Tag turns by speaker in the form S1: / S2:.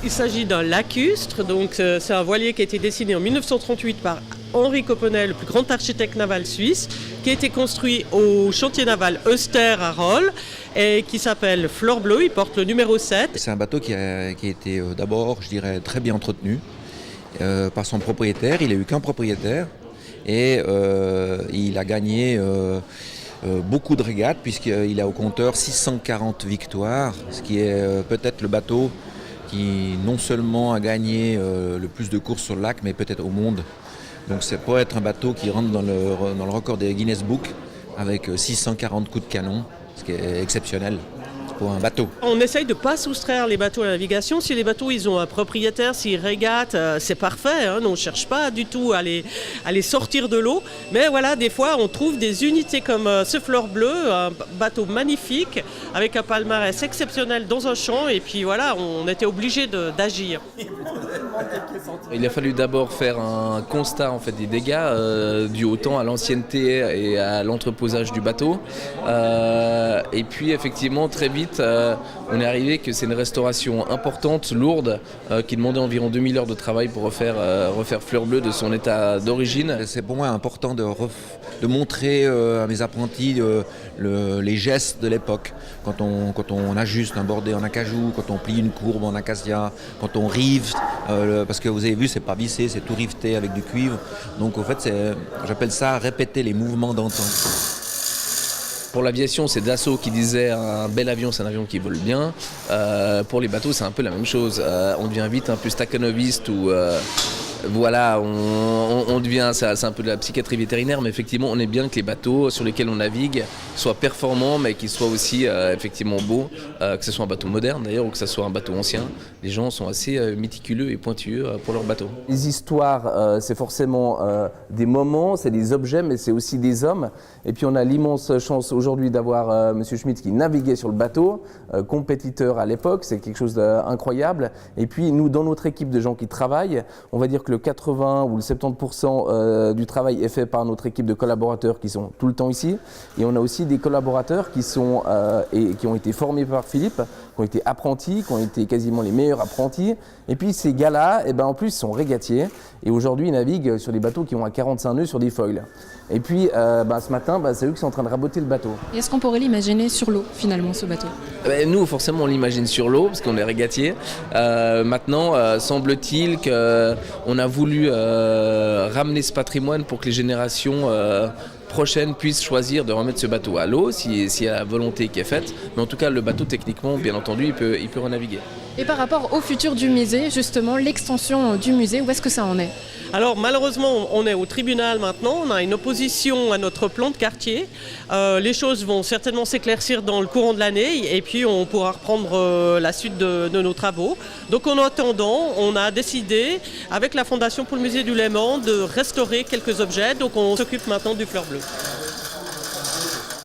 S1: Il s'agit d'un lacustre, donc c'est un voilier qui a été dessiné en 1938 par Henri Copponnel, le plus grand architecte naval suisse, qui a été construit au chantier naval Euster à Rolle et qui s'appelle Fleur Bleue, il porte le numéro 7.
S2: C'est un bateau qui a été d'abord, je dirais, très bien entretenu par son propriétaire. Il n'a eu qu'un propriétaire et il a gagné beaucoup de régates puisqu'il a au compteur 640 victoires, ce qui est peut-être le bateau qui non seulement a gagné le plus de courses sur le lac, mais peut-être au monde. Donc c'est pour être un bateau qui rentre dans le record des Guinness Book avec 640 coups de canon, ce qui est exceptionnel pour un bateau.
S1: On essaye de ne pas soustraire les bateaux à la navigation. Si les bateaux ils ont un propriétaire, s'ils régatent, c'est parfait. Hein. On ne cherche pas du tout à les sortir de l'eau. Mais voilà, des fois, on trouve des unités comme ce Fleur Bleue, un bateau magnifique, avec un palmarès exceptionnel dans un champ. Et puis voilà, on était obligé d'agir.
S3: Il a fallu d'abord faire un constat en fait, des dégâts dû autant à l'ancienneté et à l'entreposage du bateau. Et puis effectivement, très vite, on est arrivé que c'est une restauration importante, lourde, qui demandait environ 2000 heures de travail pour refaire Fleur Bleue de son état d'origine.
S2: C'est pour moi important de montrer à mes apprentis les gestes de l'époque. Quand on ajuste un bordé en acajou, quand on plie une courbe en acacia, quand on rive, parce que vous avez vu, c'est pas vissé, c'est tout riveté avec du cuivre. Donc en fait, j'appelle ça répéter les mouvements d'antan.
S3: Pour l'aviation, c'est Dassault qui disait un bel avion, c'est un avion qui vole bien. Pour les bateaux, c'est un peu la même chose. On devient vite un peu staccanoviste ou voilà, on devient, c'est un peu de la psychiatrie vétérinaire, mais effectivement, on est bien que les bateaux sur lesquels on navigue soient performants, mais qu'ils soient aussi effectivement beaux, que ce soit un bateau moderne d'ailleurs ou que ce soit un bateau ancien. Les gens sont assez méticuleux et pointueux pour leurs bateaux. Les histoires, c'est forcément des moments, c'est des objets, mais c'est aussi des hommes. Et puis on a l'immense chance aujourd'hui d'avoir M. Schmitt qui naviguait sur le bateau, compétiteur à l'époque, c'est quelque chose d'incroyable. Et puis nous, dans notre équipe de gens qui travaillent, on va dire que le 80 ou le 70% du travail est fait par notre équipe de collaborateurs qui sont tout le temps ici. Et on a aussi des collaborateurs qui ont été formés par Philippe, qui ont été apprentis, qui ont été quasiment les meilleurs apprentis. Et puis ces gars-là, en plus, sont régatiers. Et aujourd'hui, ils naviguent sur des bateaux qui ont à 45 nœuds sur des foils. Et puis ce matin, c'est eux qui sont en train de raboter le bateau.
S4: Et est-ce qu'on pourrait l'imaginer sur l'eau, finalement, ce bateau ?
S3: Nous, forcément, on l'imagine sur l'eau, parce qu'on est régatier. Maintenant, semble-t-il qu'on a voulu ramener ce patrimoine pour que les générations prochaines puissent choisir de remettre ce bateau à l'eau, s'il y a la volonté qui est faite. Mais en tout cas, le bateau, techniquement, bien entendu, il peut renaviguer.
S4: Et par rapport au futur du musée, justement, l'extension du musée, où est-ce que ça en est ?
S1: Alors malheureusement, on est au tribunal maintenant, on a une opposition à notre plan de quartier. Les choses vont certainement s'éclaircir dans le courant de l'année et puis on pourra reprendre la suite de nos travaux. Donc en attendant, on a décidé avec la Fondation pour le musée du Léman de restaurer quelques objets. Donc on s'occupe maintenant du Fleur Bleue.